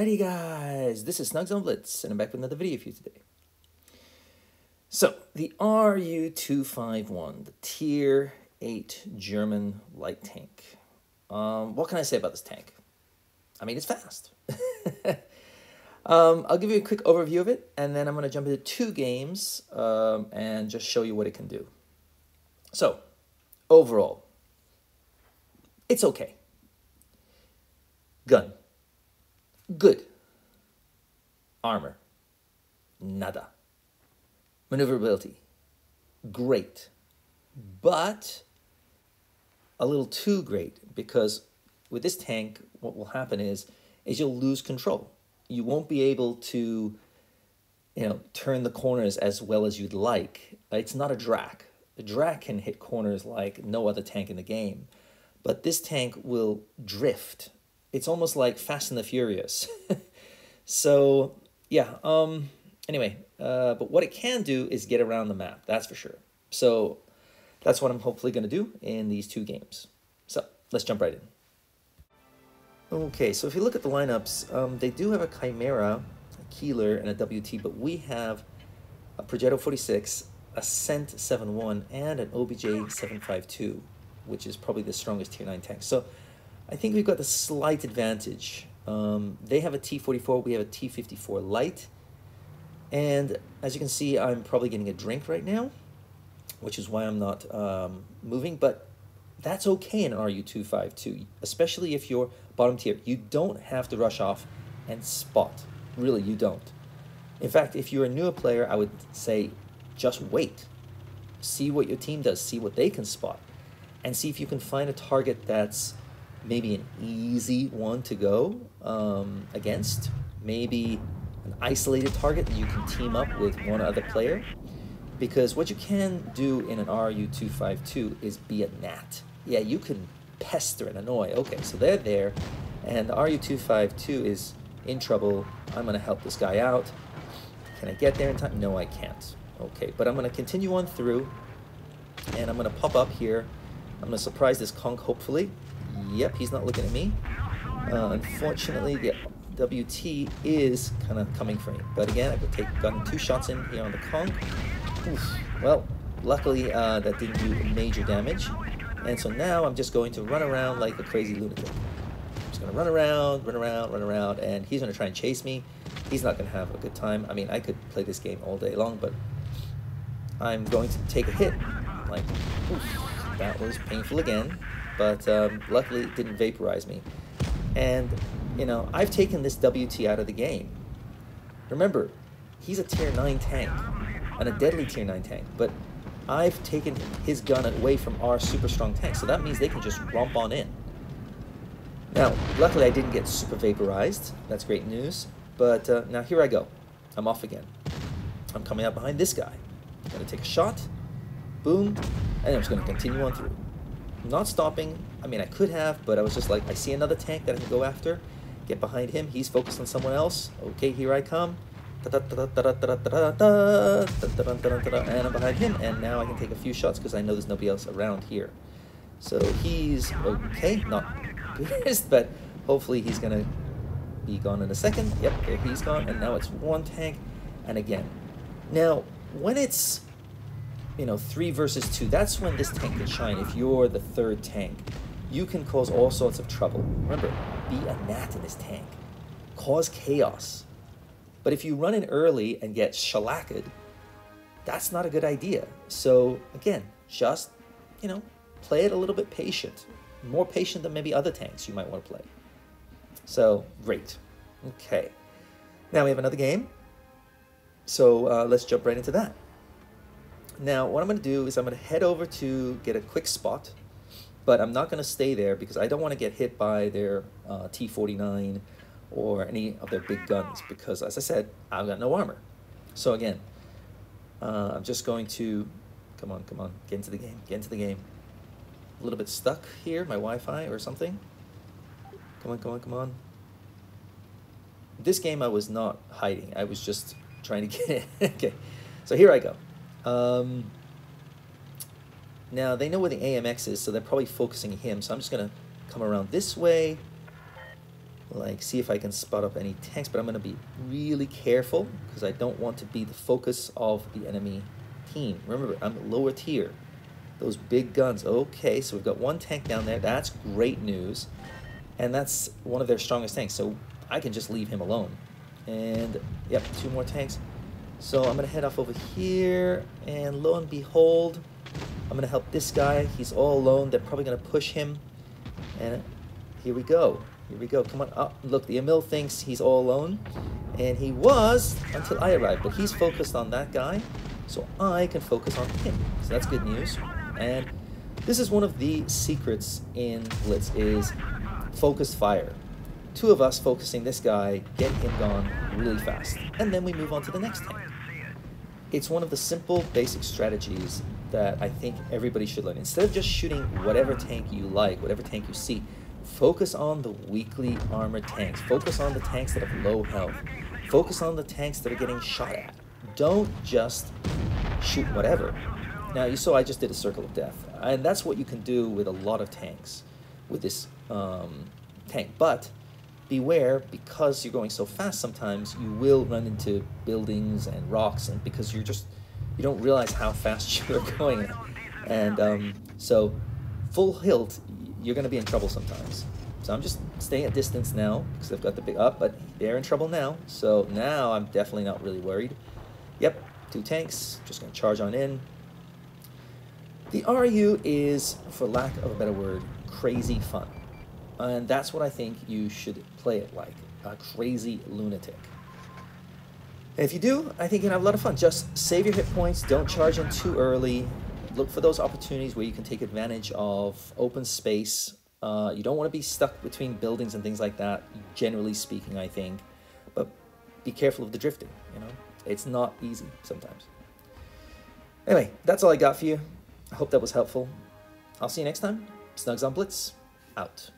Alrighty guys, this is snugsonblitz and I'm back with another video for you today. So, the RU-251, the Tier 8 German light tank. What can I say about this tank? I mean, it's fast. I'll give you a quick overview of it, and then I'm going to jump into two games and just show you what it can do. So, overall, it's okay. Gun. Good. Armor. Nada. Maneuverability. Great. But a little too great, because with this tank, what will happen is you'll lose control. You won't be able to, turn the corners as well as you'd like. It's not a Drak. A Drak can hit corners like no other tank in the game, but this tank will drift. It's almost like Fast and the Furious. So, yeah, anyway, but what it can do is get around the map, that's for sure. So, that's what I'm hopefully going to do in these two games. So, let's jump right in. Okay, so if you look at the lineups, they do have a Chimera, a Keeler, and a WT, but we have a Progetto 46, a Cent 71, and an OBJ 752, which is probably the strongest Tier 9 tank. So, I think we've got the slight advantage. They have a T44, we have a T54 light. And as you can see, I'm probably getting a drink right now, which is why I'm not moving. But that's okay in RU-252, especially if you're bottom tier. You don't have to rush off and spot. Really, you don't. In fact, if you're a newer player, I would say just wait. See what your team does, see what they can spot, and see if you can find a target that's maybe an easy one to go against, maybe an isolated target that you can team up with one other player. Because what you can do in an RU-252 is be a gnat. Yeah, you can pester and annoy. Okay, so they're there, and the RU-252 is in trouble. I'm going to help this guy out. Can I get there in time? No, I can't. Okay, but I'm going to continue on through, and I'm going to pop up here. I'm going to surprise this conch, hopefully. Yep, he's not looking at me. Unfortunately, the WT is kind of coming for me. But again, I've gotten 2 shots in here on the conch. Oof. Well, luckily that didn't do major damage. And so now I'm just going to run around like a crazy lunatic. I'm just going to run around, and he's going to try and chase me. He's not going to have a good time. I mean, I could play this game all day long, but I'm going to take a hit. Like, oof, that was painful again. But luckily it didn't vaporize me. And, I've taken this WT out of the game. Remember, he's a Tier 9 tank, and a deadly Tier 9 tank, but I've taken his gun away from our super strong tank, so that means they can just romp on in. Now, luckily I didn't get super vaporized. That's great news. But now here I go. I'm off again. I'm coming out behind this guy. I'm going to take a shot. Boom. And I'm just going to continue on through. Not stopping. I mean, I could have, but I was just like, I see another tank that I can go after. Get behind him. He's focused on someone else. Okay, here I come. And I'm behind him, and now I can take a few shots because I know there's nobody else around here. So he's okay, not good, but hopefully he's going to be gone in a second. Yep, there he's gone, and now it's one tank, and again. Now, when it's 3 versus 2, that's when this tank can shine. If you're the third tank, you can cause all sorts of trouble. Remember, be a gnat in this tank. Cause chaos. But if you run in early and get shellacked, that's not a good idea. So, again, just, play it a little bit patient. More patient than maybe other tanks you might want to play. So, great. Okay. Now we have another game. So, let's jump right into that. Now, what I'm going to do is I'm going to head over to get a quick spot, but I'm not going to stay there because I don't want to get hit by their T49 or any of their big guns because, as I said, I've got no armor. So again, I'm just going to, come on, get into the game. A little bit stuck here, my Wi-Fi or something. Come on. This game I was not hiding. I was just trying to get in. Okay, so here I go. Now, they know where the AMX is, so they're probably focusing him. So I'm just going to come around this way. like see if I can spot up any tanks, but I'm going to be really careful because I don't want to be the focus of the enemy team. Remember, I'm lower tier. Those big guns. Okay, so we've got one tank down there. That's great news. And that's one of their strongest tanks, so I can just leave him alone. And, yep, 2 more tanks. So I'm going to head off over here, and lo and behold, I'm going to help this guy. He's all alone. They're probably going to push him. And here we go. Here we go. Come on. Oh, look, the Emil thinks he's all alone. And he was until I arrived. But he's focused on that guy, so I can focus on him. So that's good news. And this is one of the secrets in Blitz is focused fire. 2 of us focusing this guy, get him gone really fast. And then we move on to the next tank. It's one of the simple, basic strategies that I think everybody should learn. Instead of just shooting whatever tank you like, whatever tank you see, focus on the weakly armored tanks. Focus on the tanks that have low health. Focus on the tanks that are getting shot at. Don't just shoot whatever. Now, you saw I just did a circle of death. And that's what you can do with a lot of tanks, with this tank. But beware, because you're going so fast sometimes, you will run into buildings and rocks, and because you don't realize how fast you're going. And so full hilt, you're going to be in trouble sometimes. So I'm just staying at distance now because I've got the big up, but they're in trouble now. So now I'm definitely not really worried. Yep, 2 tanks, just going to charge on in. The RU is, for lack of a better word, crazy fun. And that's what I think you should play it like, a crazy lunatic. And if you do, I think you can have a lot of fun. Just save your hit points, don't charge in too early. Look for those opportunities where you can take advantage of open space. You don't want to be stuck between buildings and things like that, generally speaking, I think. But be careful of the drifting, you know? It's not easy sometimes. Anyway, that's all I got for you. I hope that was helpful. I'll see you next time. Snugs on Blitz, out.